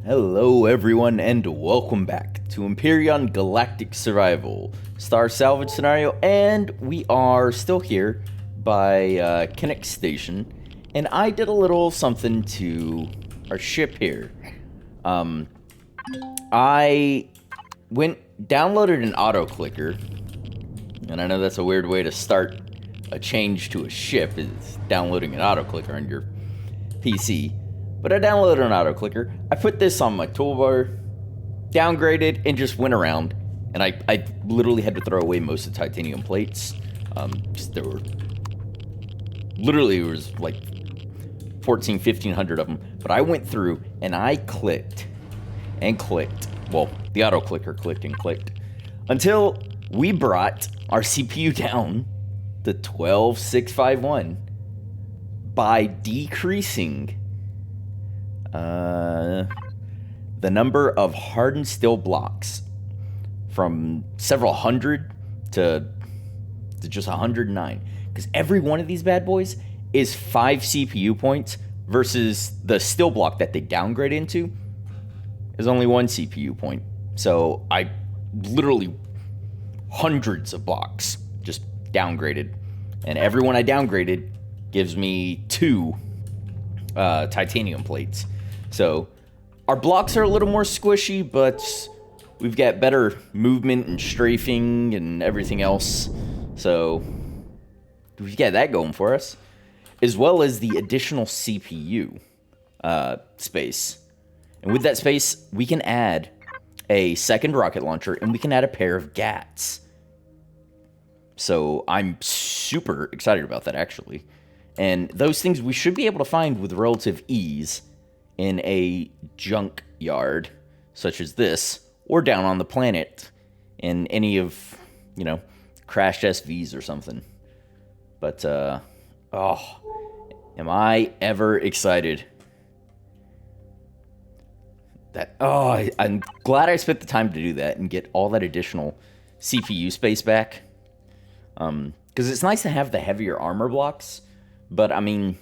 Hello, everyone, and welcome back to Empyrean Galactic Survival Star Salvage scenario. And we are still here by Kinnick Station, and I did a little something to our ship here. I downloaded an auto clicker, and I know that's a weird way to start a change to a ship, is downloading an auto clicker on your PC. But I downloaded an auto clicker. I put this on my toolbar, downgraded, and just went around. And I literally had to throw away most of the titanium plates. There was like 1,500 of them. But I went through and I clicked and clicked. Well, the auto clicker clicked and clicked until we brought our CPU down to 12,651 by decreasing the number of hardened steel blocks from several hundred to just 109. Because every one of these bad boys is 5 CPU points versus the steel block that they downgrade into is only 1 CPU point. So I literally hundreds of blocks just downgraded. And every one I downgraded gives me 2 titanium plates. So our blocks are a little more squishy, but we've got better movement and strafing and everything else. So we've got that going for us, as well as the additional CPU space. And with that space, we can add a second rocket launcher, and we can add a pair of GATs. So I'm super excited about that, actually. And those things we should be able to find with relative ease in a junk yard such as this, or down on the planet in any of, crashed SVs or something. But, am I ever excited. I'm glad I spent the time to do that and get all that additional CPU space back. Because it's nice to have the heavier armor blocks, but I mean,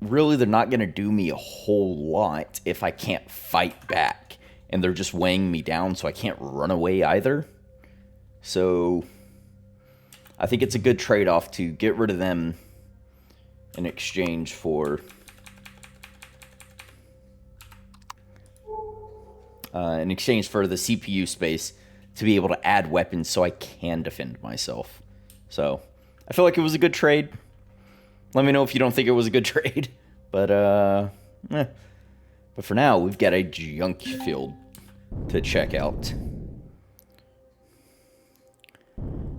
really they're not going to do me a whole lot if I can't fight back, and they're just weighing me down so I can't run away either. So I think it's a good trade-off to get rid of them in exchange for the CPU space to be able to add weapons so I can defend myself. So I feel like it was a good trade. Let me know if you don't think it was a good trade. But for now, we've got a junk field to check out.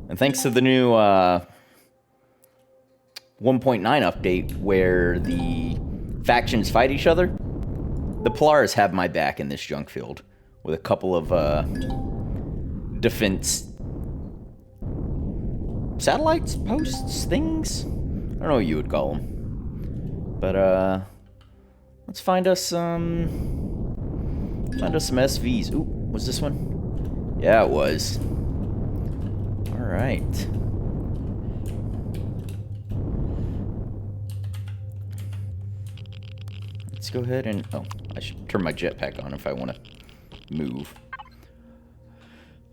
And thanks to the new 1.9 update where the factions fight each other, the Polaris have my back in this junk field with a couple of defense satellites, posts, things. I don't know what you would call them. But let's find us some SVs. Ooh, was this one? Yeah, it was. All right. Let's go ahead and I should turn my jetpack on if I want to move.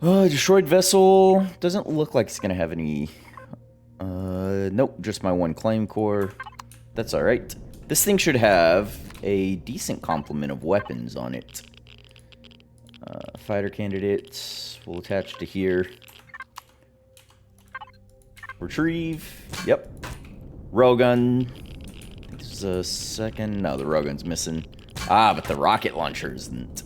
Destroyed vessel doesn't look like it's gonna have any. Nope, just my one claim core. That's all right. This thing should have a decent complement of weapons on it. Fighter candidates will attach to here. Retrieve. Yep. Railgun. This is a second. No, the railgun's missing. But the rocket launcher isn't.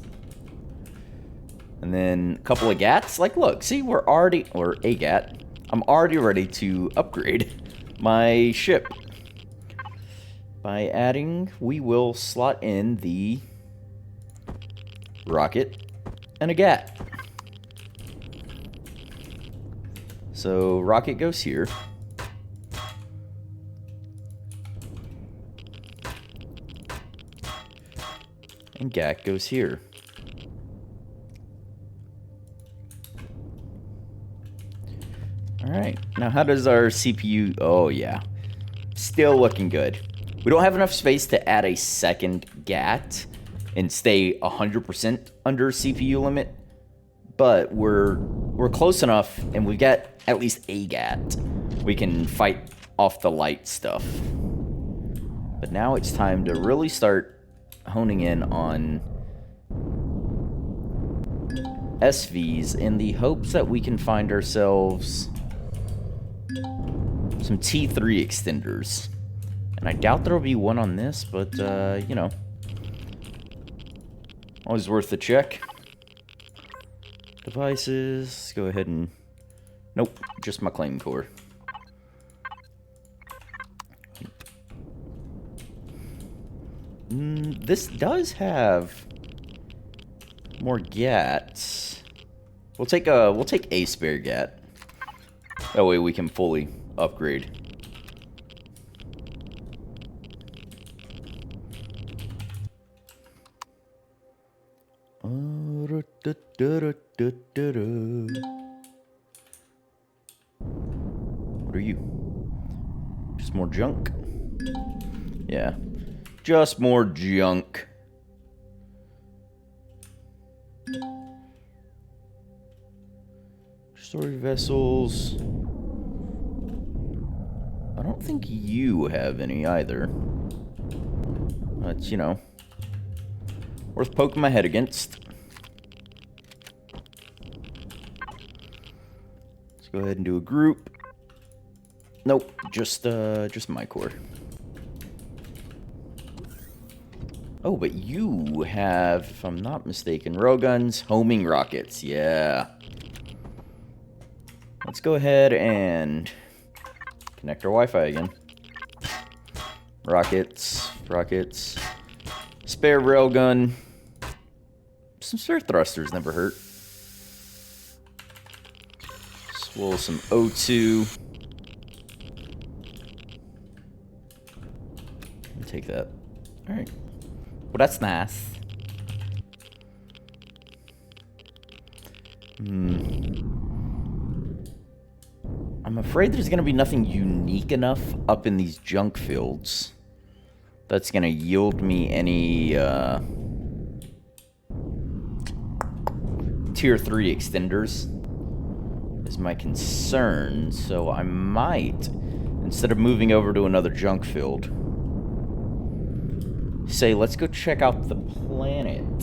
And then a couple of GATs. Like, look, see, we're already, or a GAT. I'm already ready to upgrade my ship. By adding, we will slot in the rocket and a GAT. So rocket goes here. And GAT goes here. All right, now how does our CPU, oh yeah, still looking good. We don't have enough space to add a second GAT and stay 100% under CPU limit, but we're close enough, and we've got at least a GAT. We can fight off the light stuff. But now it's time to really start honing in on SVs in the hopes that we can find ourselves some T3 extenders. And I doubt there'll be one on this, but, you know, always worth a check. Devices, let's go ahead and... Nope, just my claim core. This does have more GATs. We'll take a spare GAT. That way we can fully upgrade. What are you? Just more junk? Yeah. Just more junk. Storage vessels. I don't think you have any either. That's, you know, worth poking my head against. Let's go ahead and do a group. Nope, just my core. Oh, but you have, if I'm not mistaken, railguns, homing rockets. Yeah. Let's go ahead and connect our Wi-Fi again. Rockets, rockets. Spare railgun. Some spare thrusters never hurt. Swirl some O2. Take that. Alright. Well, that's nice. I'm afraid there's going to be nothing unique enough up in these junk fields that's going to yield me any tier 3 extenders is my concern. So I might, instead of moving over to another junk field, say, let's go check out the planet.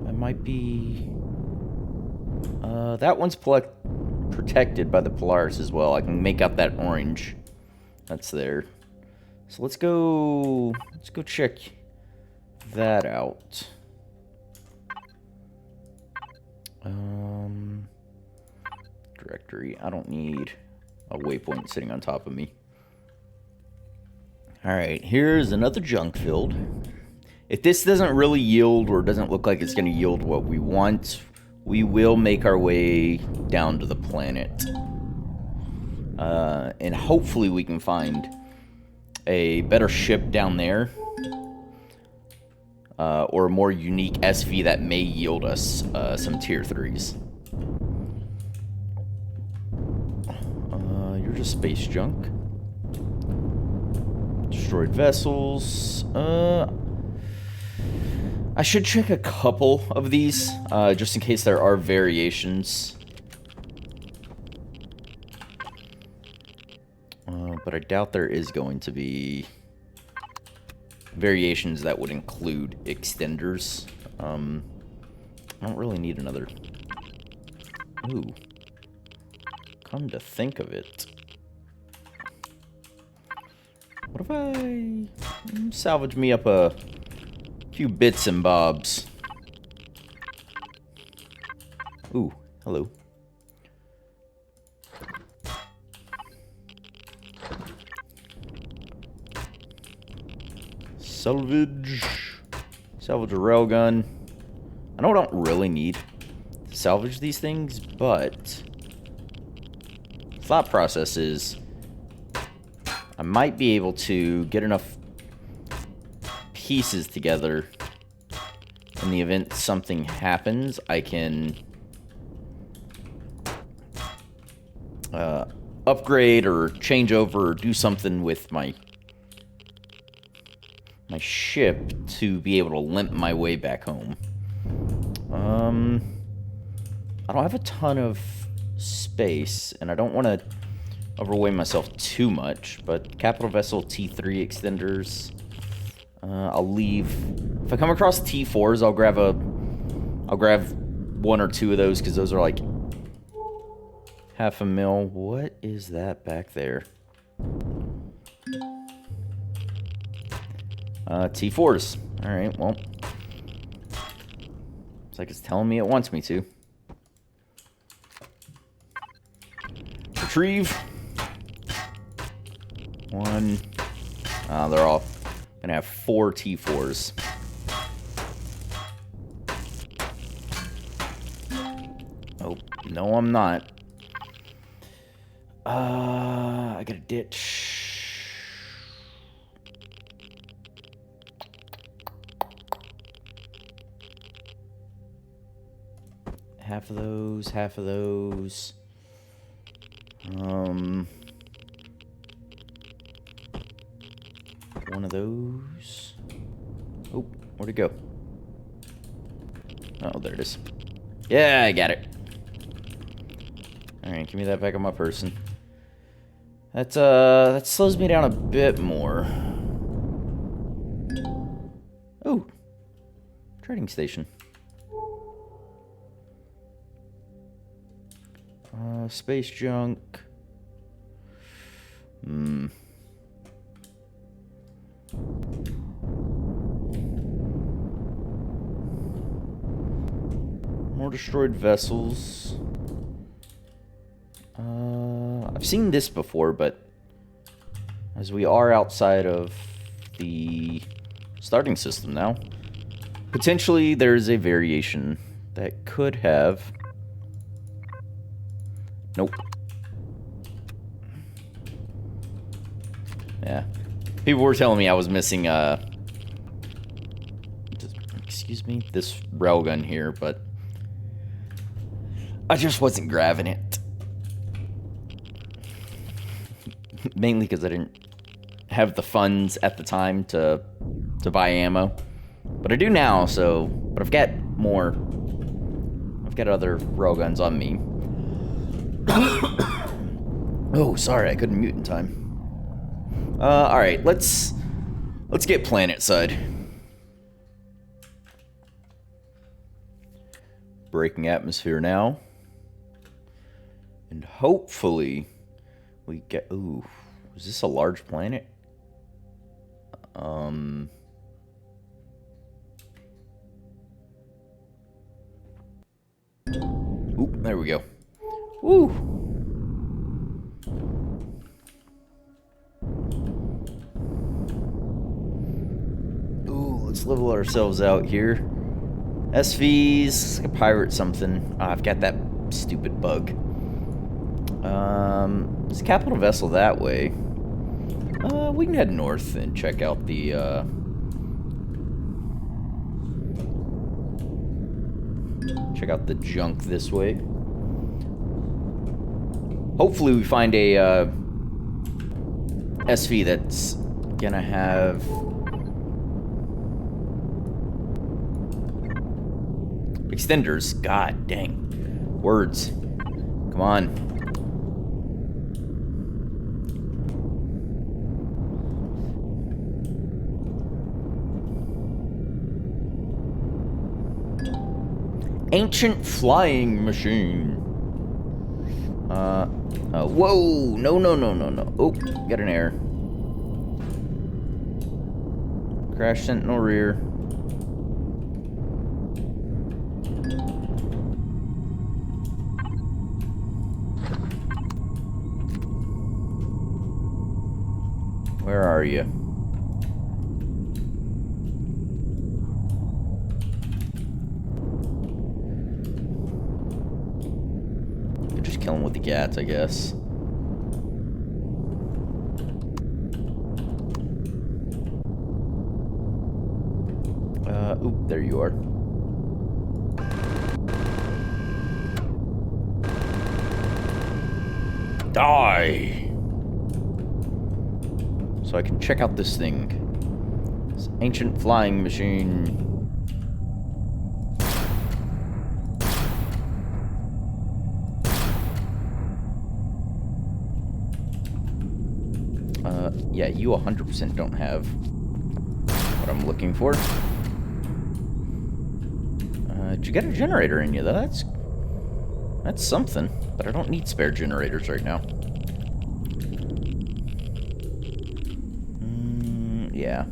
That might be... that one's protected by the Polaris as well. I can make out that orange that's there. So let's go check that out. Directory. I don't need a waypoint sitting on top of me. Alright, here's another junk field. If this doesn't really yield, or doesn't look like it's going to yield what we want, we will make our way down to the planet. And hopefully we can find a better ship down there. Or a more unique SV that may yield us some tier 3s. You're just space junk. Destroyed vessels. I should check a couple of these, just in case there are variations. But I doubt there is going to be variations that would include extenders. I don't really need another... Ooh. Come to think of it. What if I salvage me up a few bits and bobs? Ooh, hello. Salvage. Salvage a railgun. I know I don't really need to salvage these things, but thought process is I might be able to get enough pieces together in the event something happens. I can upgrade or change over or do something with my ship to be able to limp my way back home. I don't have a ton of space, and I don't want to overweigh myself too much, but capital vessel T3 extenders, I'll leave. If I come across T4s, I'll grab one or two of those, because those are like $500,000. What is that back there? T4s. Alright, well. It's like it's telling me it wants me to. Retrieve. One. They're all gonna have 4 T4s. Oh, no, I'm not. I gotta ditch. Half of those, half of those. One of those. Oh, where'd it go? Oh, there it is. Yeah, I got it. Alright, give me that back on my person. That slows me down a bit more. Oh, trading station. Space junk. More destroyed vessels. I've seen this before, but as we are outside of the starting system now, potentially there's a variation that could have... Nope. Yeah. People were telling me I was missing, excuse me, this railgun here, but I just wasn't grabbing it. Mainly because I didn't have the funds at the time to buy ammo. But I do now, so... But I've got more. I've got other railguns on me. Oh, sorry, I couldn't mute in time. Alright, let's get planet side. Breaking atmosphere now. And hopefully we get... Ooh, is this a large planet? Ooh, there we go. Woo! Ooh, let's level ourselves out here. SVs, like a pirate something. Oh, I've got that stupid bug. There's a capital vessel that way. We can head north and check out the, check out the junk this way. Hopefully we find a, SV that's gonna have... extenders. God dang. Words. Come on. Ancient flying machine. Whoa. No, no, no, no, no. Oh, got an error. Crash sentinel rear. Where are you? Could just kill him with the gats, I guess. Oop, there you are. Die! So I can check out this thing. This ancient flying machine. Yeah, you 100% don't have what I'm looking for. Did you get a generator in you, though? That's something. But I don't need spare generators right now. Yeah.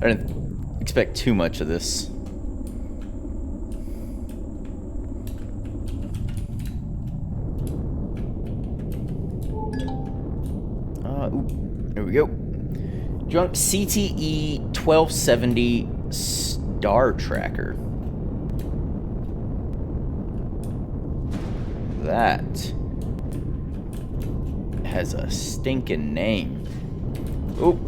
I didn't expect too much of this. There we go. Junk CTE 1270 Star Tracker. That has a stinking name. Oop.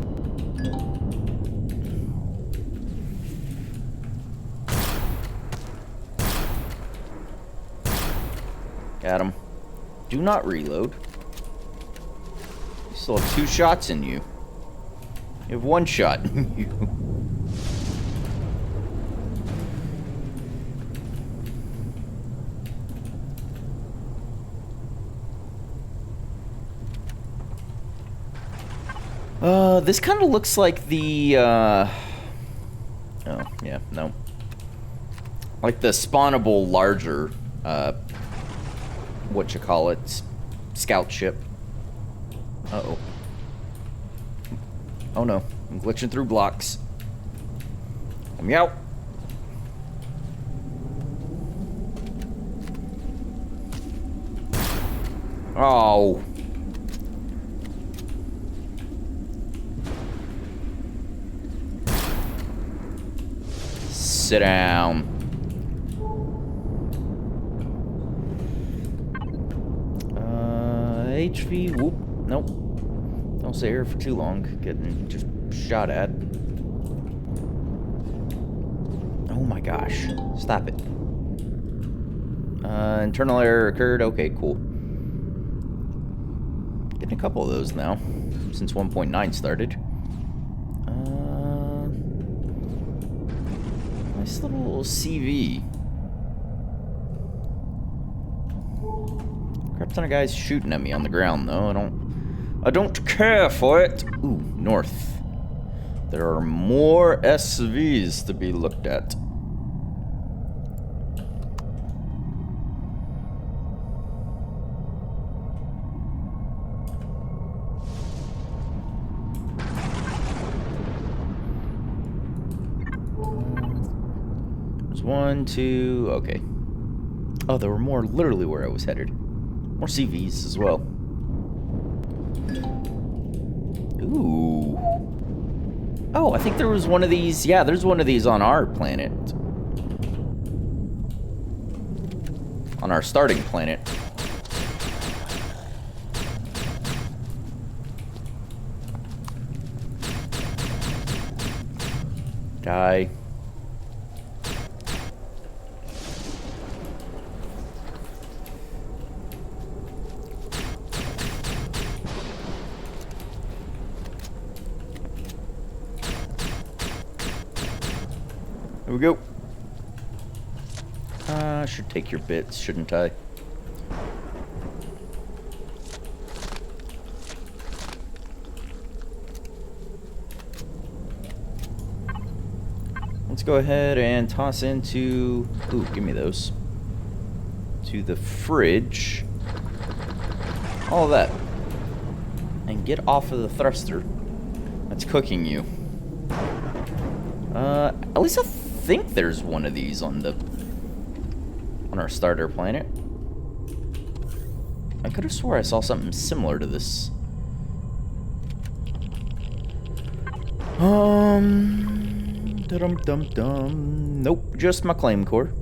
Got him. Do not reload. You still have 2 shots in you. You have 1 shot in you. This kind of looks like the, oh, yeah, no. Like the spawnable larger, whatchamacallit, scout ship. Uh-oh. Oh no, I'm glitching through blocks. Let me out. Oh. Sit down. HV, whoop, nope. Don't stay here for too long. Getting just shot at. Oh my gosh. Stop it. Internal error occurred. Okay, cool. Getting a couple of those now. Since 1.9 started. Nice little CV. Crap ton of guys shooting at me on the ground, though. I don't care for it. Ooh, north. There are more SVs to be looked at. There's 1, 2, okay. Oh, there were more literally where I was headed. More CVs as well. Ooh. Oh, I think there was one of these. Yeah, there's one of these on our planet. On our starting planet. Die. There we go. I should take your bits, shouldn't I? Let's go ahead and toss into... Ooh, give me those. To the fridge. All of that. And get off of the thruster. That's cooking you. At least I think there's one of these on our starter planet. I could have swore I saw something similar to this. Dum-dum-dum. Nope, just my claim core.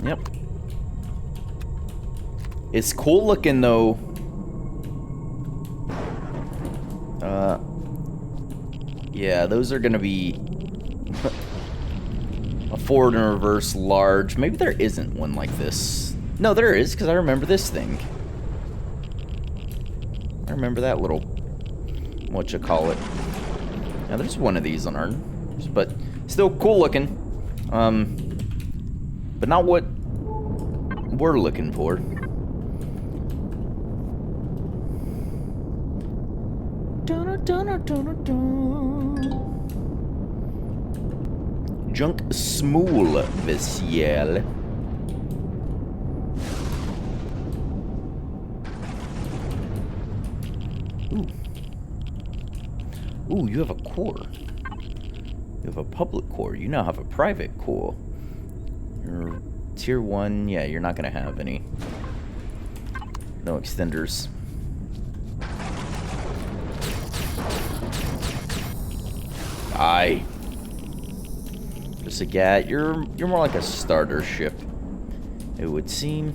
Yep. It's cool looking though. Yeah, those are gonna be a forward and reverse large. Maybe there isn't one like this. No, there is, because I remember this thing. remember that little whatchamacallit. Now there's one of these on ours, but still cool looking. But not what we're looking for. Junk Smool Visiel. Ooh, you have a core. You have a public core. You now have a private core. You're tier 1. Yeah, you're not going to have any. No extenders. Die. Just a gat. You're more like a starter ship, it would seem.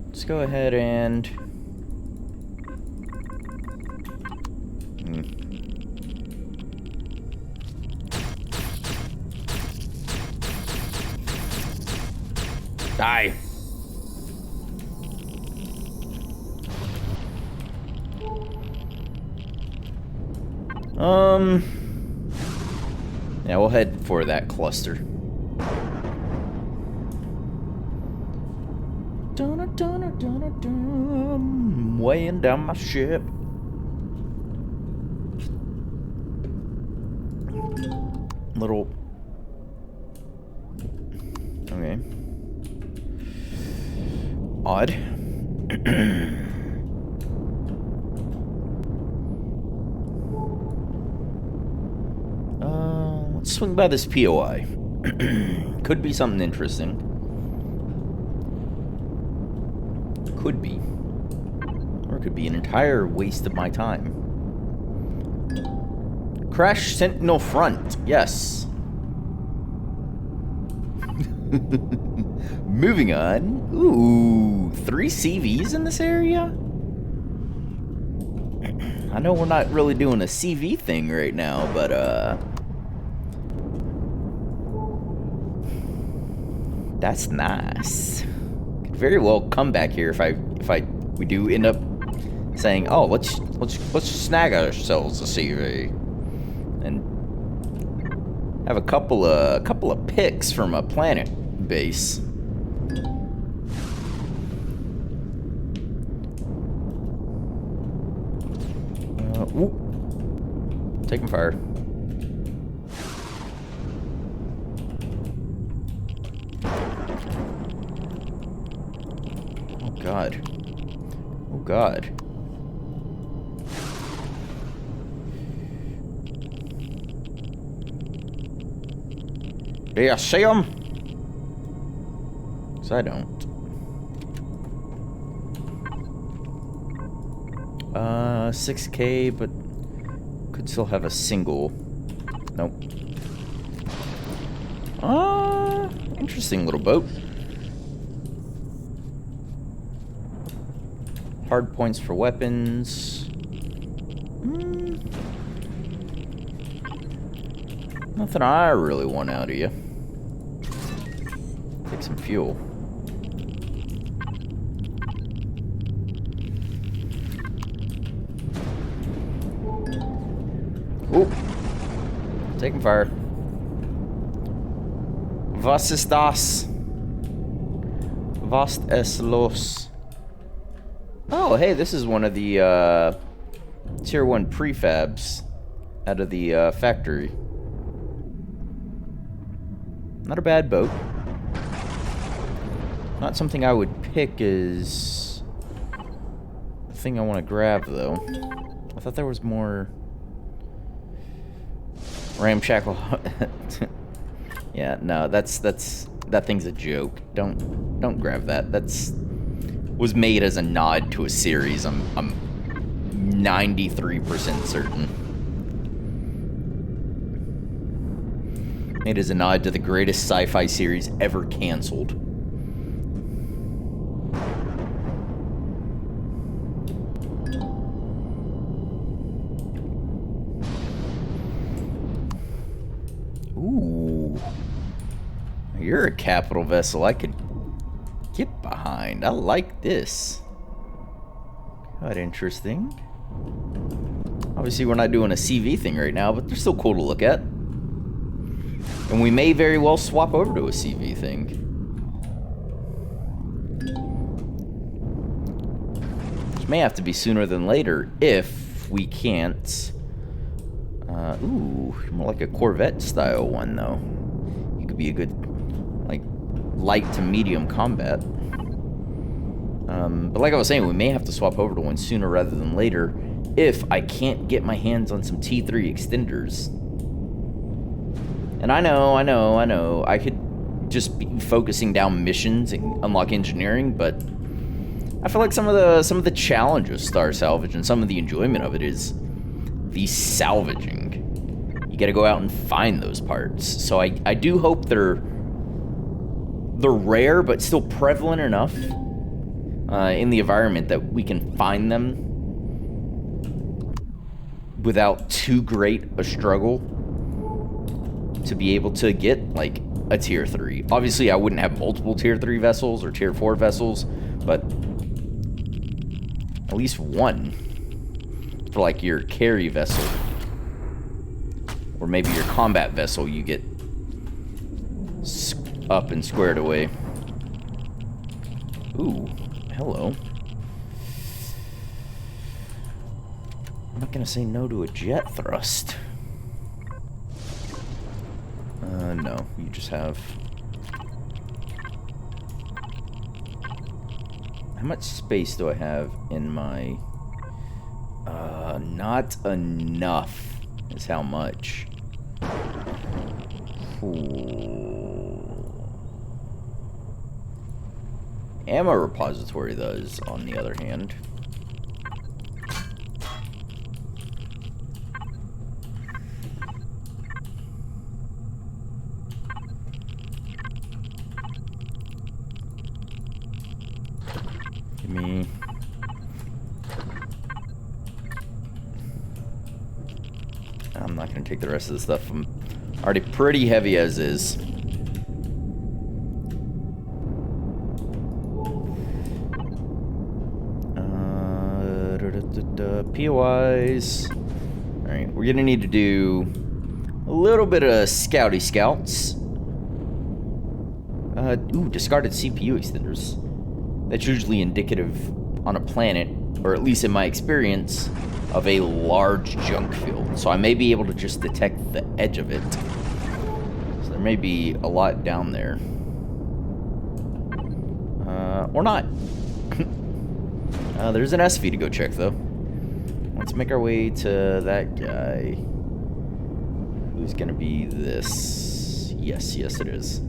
Let's go ahead and... Die. Yeah, we'll head for that cluster. Weighing down my ship. Little... Okay. Odd. Let's swing by this POI. Could be something interesting. Could be. Or it could be an entire waste of my time. Crash Sentinel Front. Yes. Moving on. Ooh, 3 CVs in this area? I know we're not really doing a CV thing right now, but that's nice. Could very well come back here if we do end up saying, oh, let's snag ourselves a CV and have a couple of picks from a planet base. Ooh. Taking fire. Oh God. Oh God. Do you see him? 'Cause I don't. 6K, but could still have a single. Nope. Interesting little boat. Hard points for weapons. Nothing I really want out of you. Take some fuel. Ooh. Taking fire. Was ist das? Was es los? Oh, hey, this is one of the tier 1 prefabs out of the factory. Not a bad boat. Not something I would pick as the thing I want to grab, though. I thought there was more ramshackle. Yeah, no, that thing's a joke. Don't grab that. Was made as a nod to a series. I'm 93% certain. Made as a nod to the greatest sci-fi series ever canceled. Ooh. You're a capital vessel I could get behind. I like this. Quite interesting. Obviously, we're not doing a CV thing right now, but they're still cool to look at. And we may very well swap over to a CV thing. Which may have to be sooner than later if we can't. Ooh, more like a Corvette style one, though. You could be a good, like, light to medium combat. But like I was saying, we may have to swap over to one sooner rather than later if I can't get my hands on some T3 extenders. And I know, I could just be focusing down missions and unlock engineering, but I feel like some of the challenge of Star Salvage and some of the enjoyment of it is the salvaging. You gotta go out and find those parts. So I do hope they're rare, but still prevalent enough in the environment that we can find them without too great a struggle to be able to get, like, a tier 3. Obviously, I wouldn't have multiple tier 3 vessels or tier 4 vessels, but at least one for, like, your carry vessel. Or maybe your combat vessel you get up and squared away. Ooh, hello. I'm not gonna say no to a jet thrust. No, you just have... How much space do I have in my... Not enough is how much. Ooh. Ammo repository does, on the other hand. Give me... I'm not going to take the rest of the stuff. I'm already pretty heavy as is. POIs. Alright, we're going to need to do a little bit of scouty scouts. Ooh, discarded CPU extenders. That's usually indicative on a planet, or at least in my experience, of a large junk field. So I may be able to just detect the edge of it. So there may be a lot down there. Or not. There's an SV to go check, though. Let's make our way to that guy. Who's gonna be this? Yes, it is.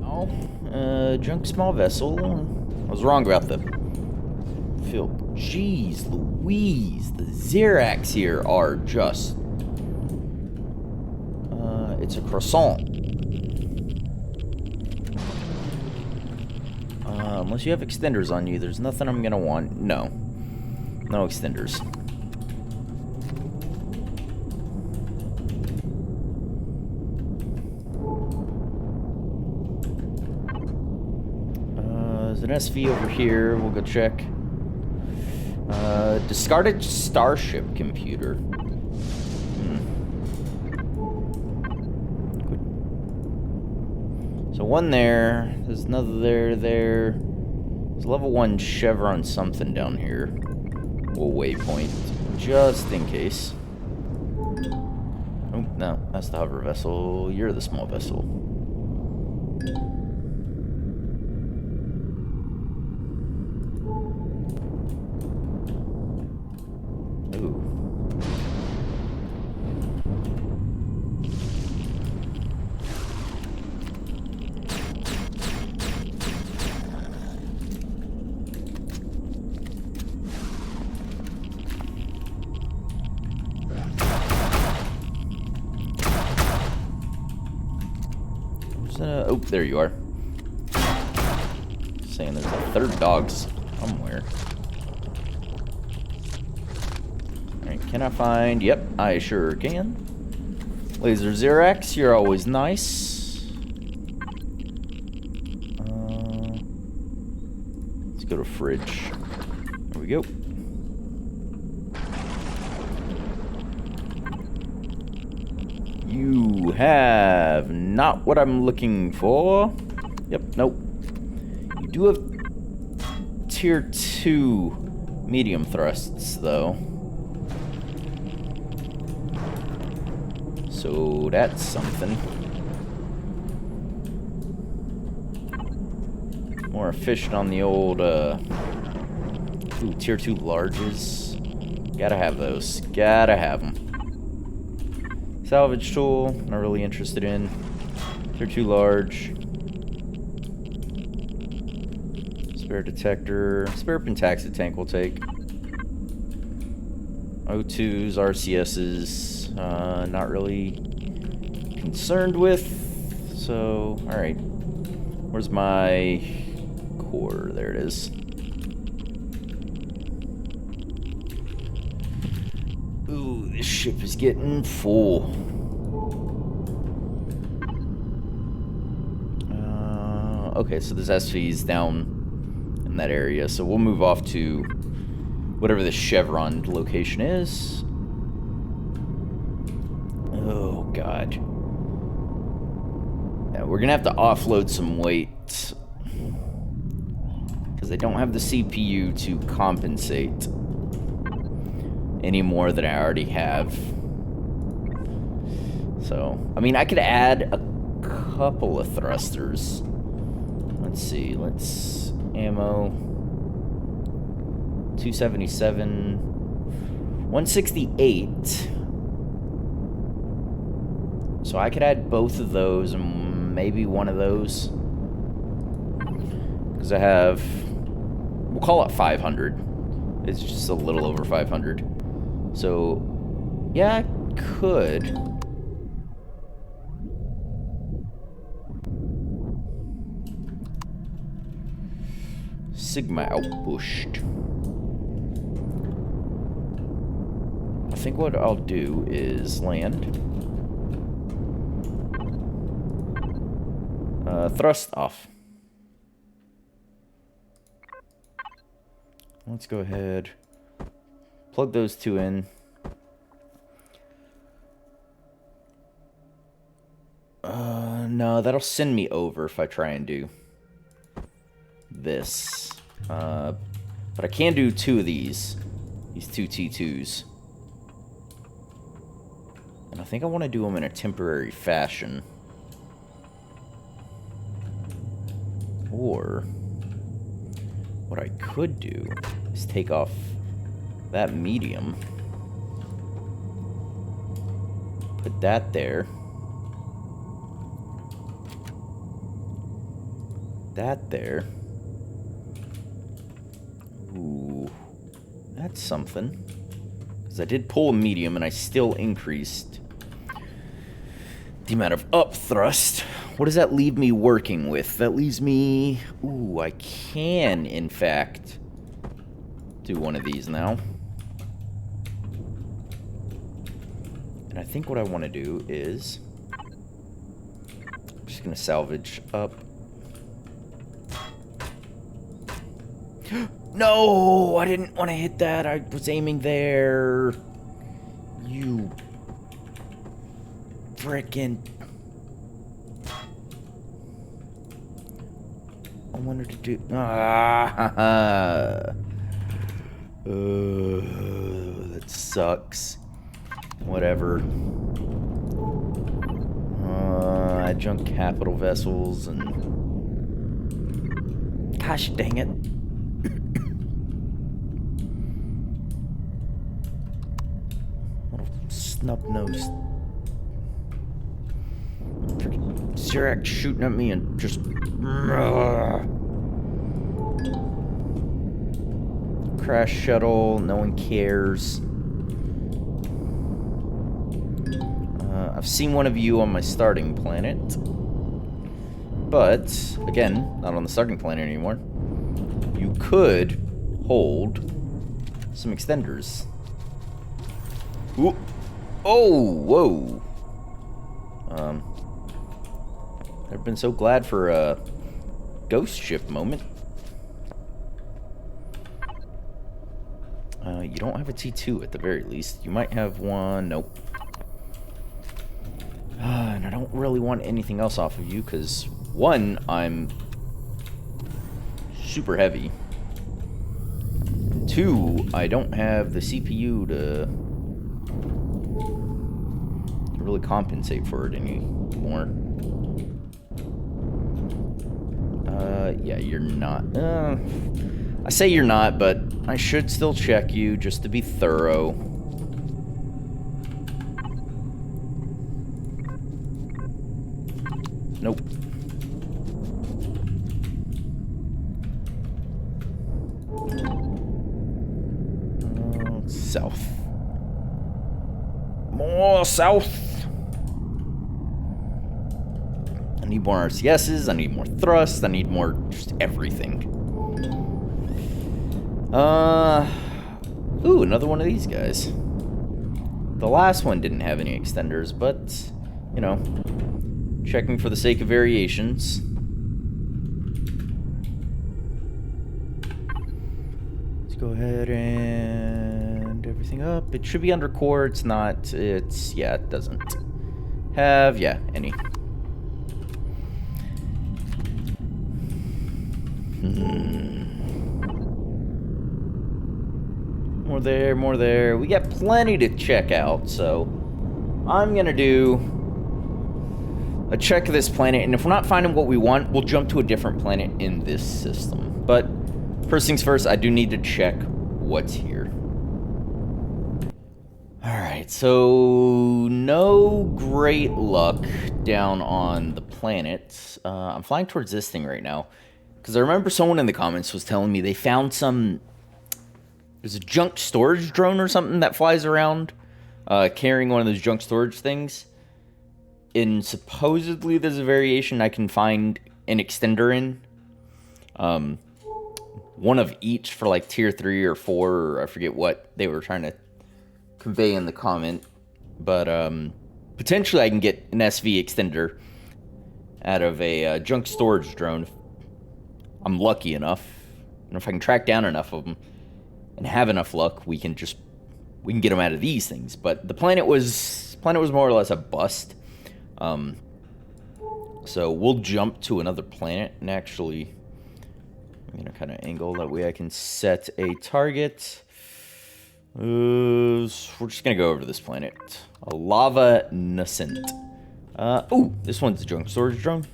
Oh, junk small vessel. I was wrong about the field. Jeez Louise, the Xerax here are just... it's a croissant. Unless you have extenders on you, there's nothing I'm gonna want. No. No extenders. There's an SV over here. We'll go check. Discarded starship computer. Good. So one there. There's another there. There's a level 1 chevron something down here. We'll waypoint just in case. Oh, no, that's the hover vessel. You're the small vessel. Ooh. Oh, there you are. Saying there's a third dog somewhere. Alright, can I find... Yep, I sure can. Laser Xerax, you're always nice. Let's go to fridge. There we go. You have not what I'm looking for. Yep, nope. You do have tier 2 medium thrusts, though. So that's something. More efficient on the old, ooh, tier 2 larges. Gotta have those. Gotta have them. Salvage tool, not really interested in. Tier 2 large. Spare detector. Spare pentaxid tank we'll take. O2s, RCSs, not really concerned with. So, alright. Where's my core? There it is. Ooh, this ship is getting full. Okay, so there's SVs down in that area, so we'll move off to whatever the chevron location is. Oh, God. Yeah, we're gonna have to offload some weight. Because I don't have the CPU to compensate any more than I already have. So, I mean, I could add a couple of thrusters. Let's see, let's... ammo... 277... 168. So I could add both of those and maybe one of those. Because I have... we'll call it 500. It's just a little over 500. So, yeah, I could. Sigma outpushed. I think what I'll do is land. Thrust off. Let's go ahead. Plug those two in. No, that'll send me over if I try and do this. But I can do two of these two T2s. And I think I want to do them in a temporary fashion. Or what I could do is take off that medium, put that there, that there. Ooh, that's something. Because I did pull a medium and I still increased the amount of up thrust. What does that leave me working with? That leaves me... ooh, I can, in fact, do one of these now. And I think what I want to do is... I'm just going to salvage up. No! I didn't want to hit that. I was aiming there. You... frickin'... I wanted to do... that sucks. Whatever. Adjunct capital vessels and... gosh dang it. Little snub-nosed... Zirac shooting at me and just... Crash shuttle, no one cares. I've seen one of you on my starting planet. But, again, not on the starting planet anymore. You could hold some extenders. Ooh. Oh, whoa. I've been so glad for a ghost ship moment. You don't have a T2 at the very least. You might have one. Nope. And I don't really want anything else off of you because, one, I'm super heavy. And two, I don't have the CPU to really compensate for it anymore. Yeah, you're not. I say you're not, but I should still check you just to be thorough. Nope. South. More south. I need more RCSs, I need more thrust, I need more just everything. Ooh, another one of these guys. The last one didn't have any extenders, but, you know, checking for the sake of variations. Let's go ahead and everything up. It should be under core, it's not, yeah, it doesn't have, yeah, any. More there, more there. We got plenty to check out, so I'm gonna do a check of this planet, and if we're not finding what we want, we'll jump to a different planet in this system. But first things first, I do need to check what's here. Alright, so no great luck down on the planet. I'm flying towards this thing right now. Because I remember someone in the comments was telling me they found some... There's a junk storage drone or something that flies around carrying one of those junk storage things. And supposedly there's a variation I can find an extender in. One of each for like tier 3 or 4, or I forget what they were trying to convey in the comment. But potentially I can get an SV extender out of a junk storage drone. I'm lucky enough, and if I can track down enough of them and have enough luck, we can get them out of these things. But the planet was more or less a bust. So we'll jump to another planet, and actually, I'm gonna kind of angle that way I can set a target. We're just gonna go over to this planet, a lava nascent. Ooh, this one's a junk storage drone.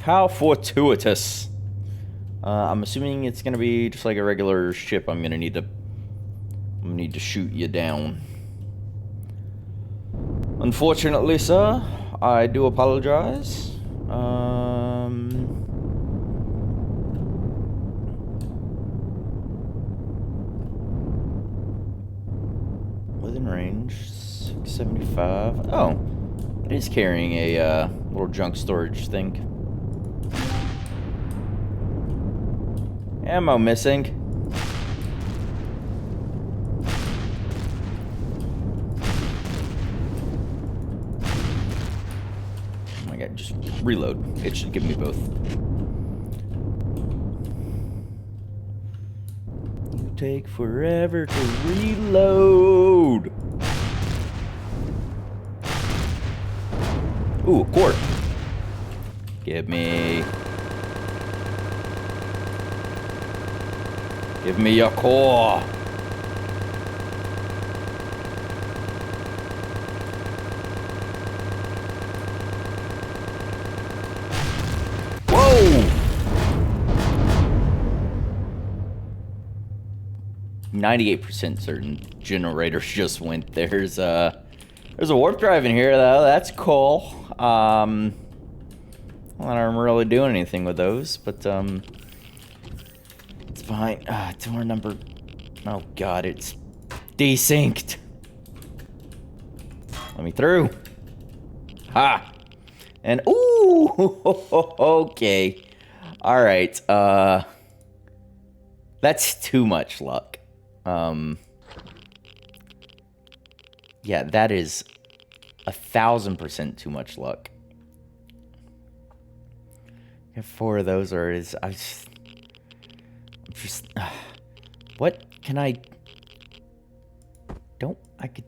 How fortuitous. I'm assuming it's gonna be just like a regular ship. I'm gonna need to shoot you down. Unfortunately, sir, I do apologize. Within range, 675. Oh, it is carrying a little junk storage thing. Ammo missing. Oh my god, just reload. It should give me both. You take forever to reload. Ooh, a quart. Give me your core. Whoa! 98% certain generators just went. There's a warp drive in here though. That's cool. I don't really do anything with those, but it's fine. Door number. Oh god, it's desynced. Let me through. Ha! And ooh, okay. All right. That's too much luck. Yeah, that is 1,000% too much luck. I have 4 of those, or is I'm just what can I I could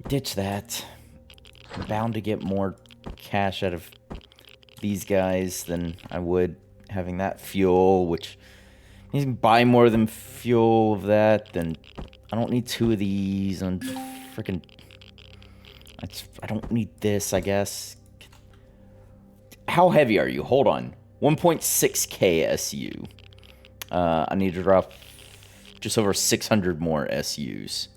ditch that. I'm bound to get more cash out of these guys than I would having that fuel, which you can buy more than fuel of that, then I don't need 2 of these on freaking... I don't need this, I guess. How heavy are you? Hold on. 1.6k SU. I need to drop just over 600 more SUs.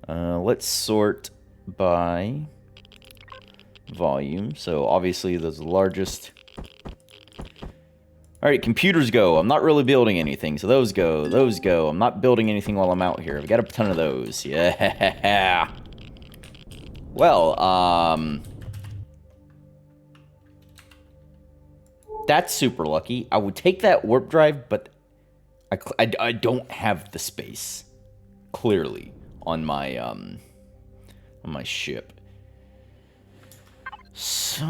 Let's sort by volume. So obviously the largest. Alright, computers go. I'm not really building anything, so those go. Those go. I'm not building anything while I'm out here. I've got a ton of those. Yeah. Well, that's super lucky. I would take that warp drive, but I don't have the space, clearly, on my ship. So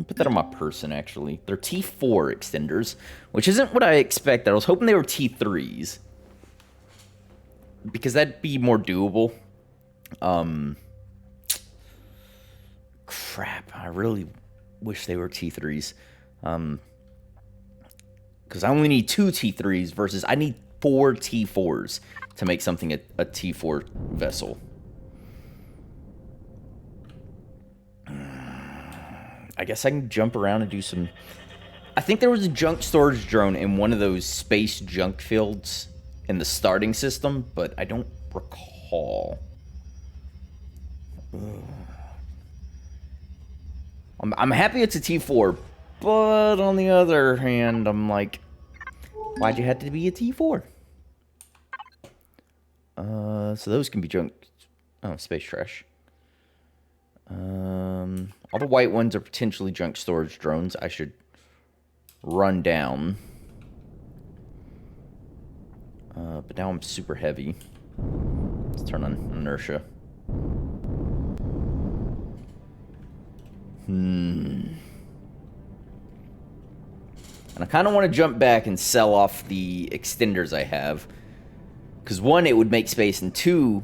put that on my person, actually. They're T4 extenders, which isn't what I expected. I was hoping they were T3s, because that'd be more doable. Crap, I really wish they were T3s. Because I only need 2 T3s versus I need 4 T4s to make something a T4 vessel. I guess I can jump around and do some... I think there was a junk storage drone in one of those space junk fields in the starting system, but I don't recall. I'm happy it's a T4, but on the other hand, I'm like, why'd you have to be a T4? So those can be junk... Oh, space trash. All the white ones are potentially junk storage drones I should run down. But now I'm super heavy. Let's turn on inertia. And I kind of want to jump back and sell off the extenders I have. Because 1, it would make space, and 2,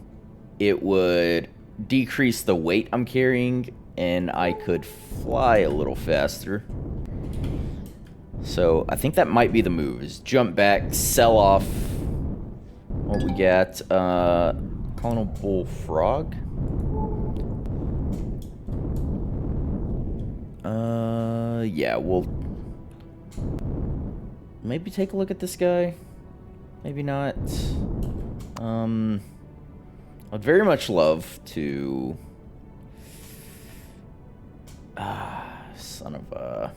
it would decrease the weight I'm carrying, and I could fly a little faster. So I think that might be the move, is jump back, sell off what we got. Colonel Bullfrog. Yeah, we'll maybe take a look at this guy. Maybe not. I'd very much love to... son of a...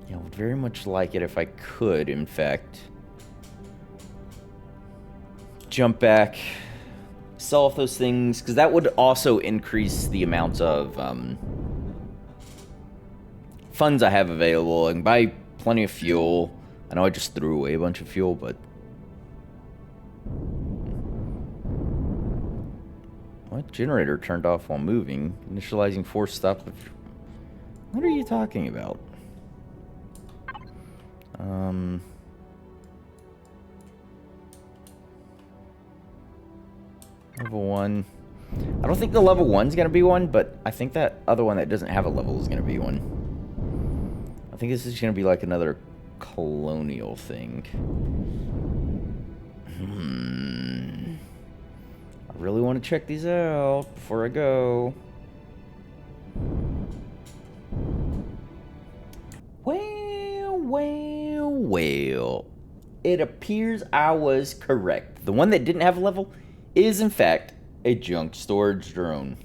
Yeah, I would very much like it if I could, in fact, jump back, sell off those things, because that would also increase the amount of funds I have available. I can buy plenty of fuel. I know I just threw away a bunch of fuel, but... What? Generator turned off while moving. Initializing force stop. What are you talking about? Level 1. I don't think the level 1's gonna be one, but I think that other one that doesn't have a level is gonna be one. I think this is gonna be like another colonial thing. I really want to check these out before I go. Well. It appears I was correct. The one that didn't have a level is, in fact, a junk storage drone.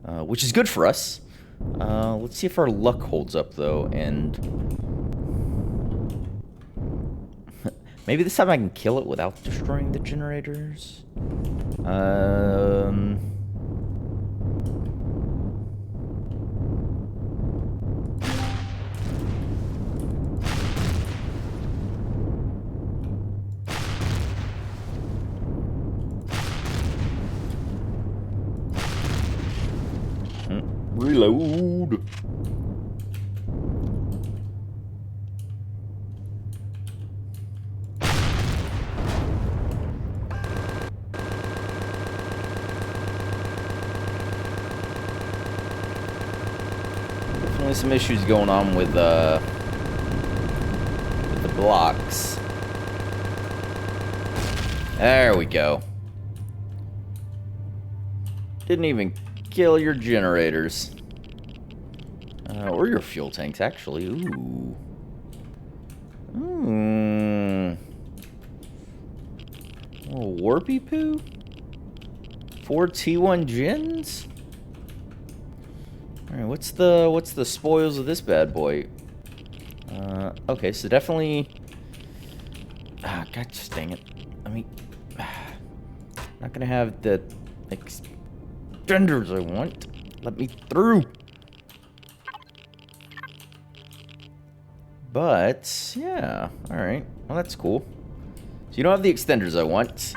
Which is good for us. Let's see if our luck holds up, though, and... Maybe this time I can kill it without destroying the generators. Reload. Definitely some issues going on with the blocks. There we go. Didn't even kill your generators. Or your fuel tanks, actually. Ooh. Oh, warpy poo? 4 T1 gens? Alright, what's the spoils of this bad boy? Okay, so definitely... Ah, god just dang it. Not gonna have the extenders I want. Let me through! But, yeah, alright. Well, that's cool. So you don't have the extenders I want.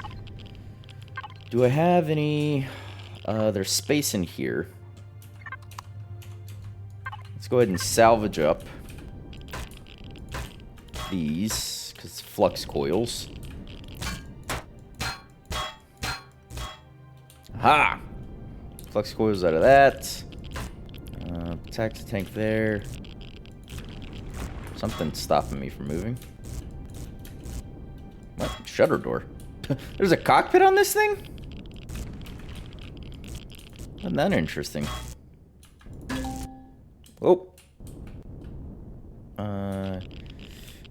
Do I have any... there's space in here. Let's go ahead and salvage up these, because it's flux coils. Aha! Flux coils out of that. Taxi tank there. Something's stopping me from moving. What? Shutter door. There's a cockpit on this thing? Isn't that interesting? Oh.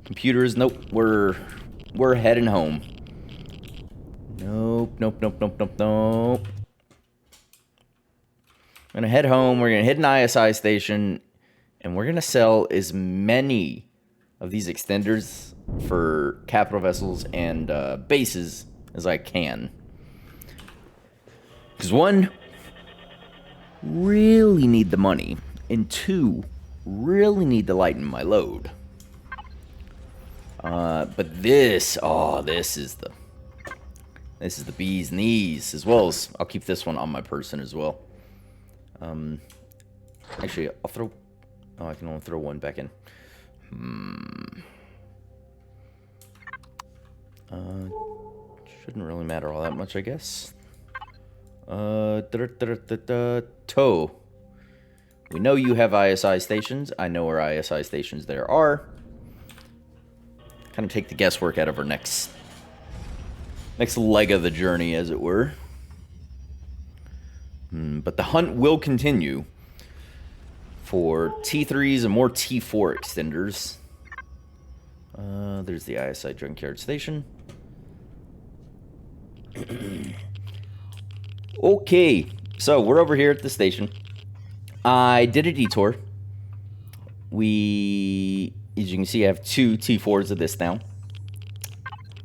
Computers, nope. We're heading home. Nope. I'm gonna head home. We're gonna hit an ISI station, and we're gonna sell as many of these extenders for capital vessels and bases as I can. Because one, really need the money, and two, really need to lighten my load. But this, this is the bee's knees, as well as I'll keep this one on my person as well. Actually, I'll throw. Oh, I can only throw one back in. Shouldn't really matter all that much, I guess. Tow. We know you have ISI stations. I know where ISI stations there are. Kind of take the guesswork out of our next leg of the journey, as it were. But the hunt will continue for T3s and more T4 extenders. There's the ISI junkyard station. Okay, so we're over here at the station. I did a detour. We, as you can see, I have 2 T4s of this now.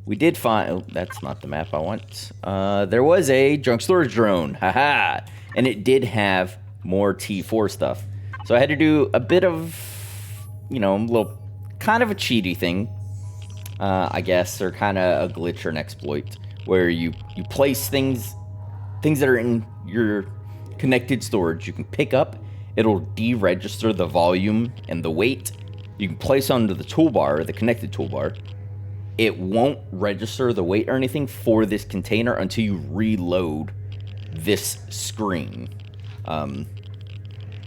We did find... Oh, that's not the map I want. There was a junk storage drone. Haha! And it did have more T4 stuff. So I had to do a bit of, a little... kind of a cheaty thing, I guess, or kind of a glitch or an exploit, where you place things that are in your connected storage. You can pick up, it'll deregister the volume and the weight. You can place onto the toolbar, the connected toolbar. It won't register the weight or anything for this container until you reload this screen.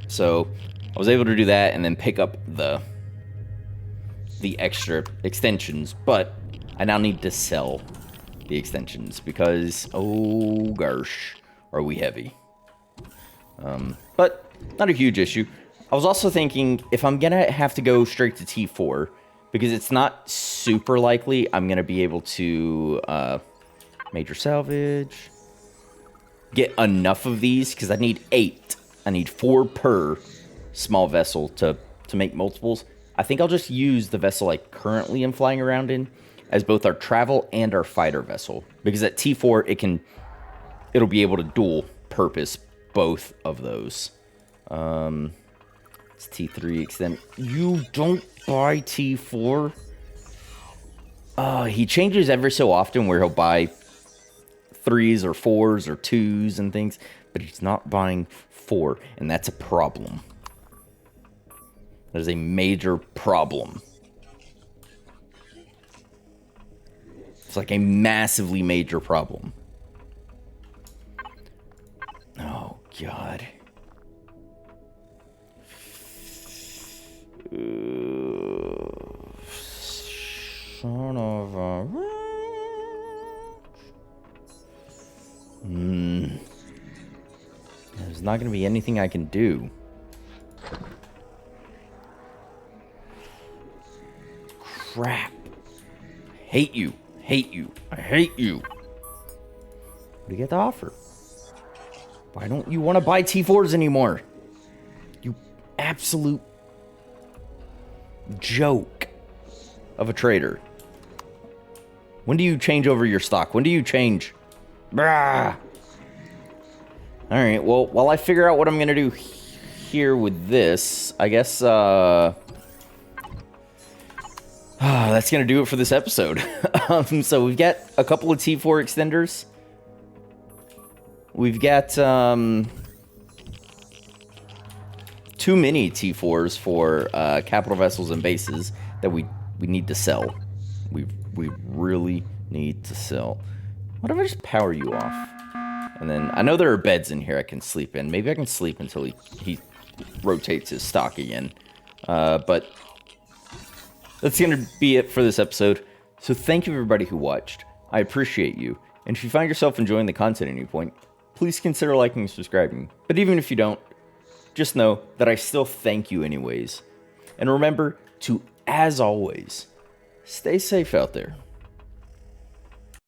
So I was able to do that and then pick up the extra extensions, but I now need to sell the extensions because, oh gosh, are we heavy. But not a huge issue. I was also thinking if I'm gonna have to go straight to T4, because it's not super likely I'm gonna be able to major salvage, get enough of these, because I need 8. I need 4 per small vessel to make multiples. I think I'll just use the vessel I currently am flying around in as both our travel and our fighter vessel, because at T4 it'll be able to dual purpose both of those. It's T3 extend. You don't buy T4? He changes every so often where he'll buy 3s or 4s or 2s and things, but he's not buying 4, and that's a problem. That is a major problem. It's like a massively major problem. Oh, God. not going to be anything I can do. Crap. Hate you. Hate you. I hate you. What do you get to offer? Why don't you want to buy T4s anymore? You absolute joke of a trader. When do you change over your stock? When do you change? Brah. Alright, well, while I figure out what I'm going to do here with this, I guess, that's going to do it for this episode. So we've got a couple of T4 extenders. We've got, too many T4s for, capital vessels and bases that we need to sell. We really need to sell. What if I just power you off? And then, I know there are beds in here I can sleep in. Maybe I can sleep until he rotates his stock again. But that's going to be it for this episode. So thank you everybody who watched. I appreciate you. And if you find yourself enjoying the content at any point, please consider liking and subscribing. But even if you don't, just know that I still thank you anyways. And remember to, as always, stay safe out there.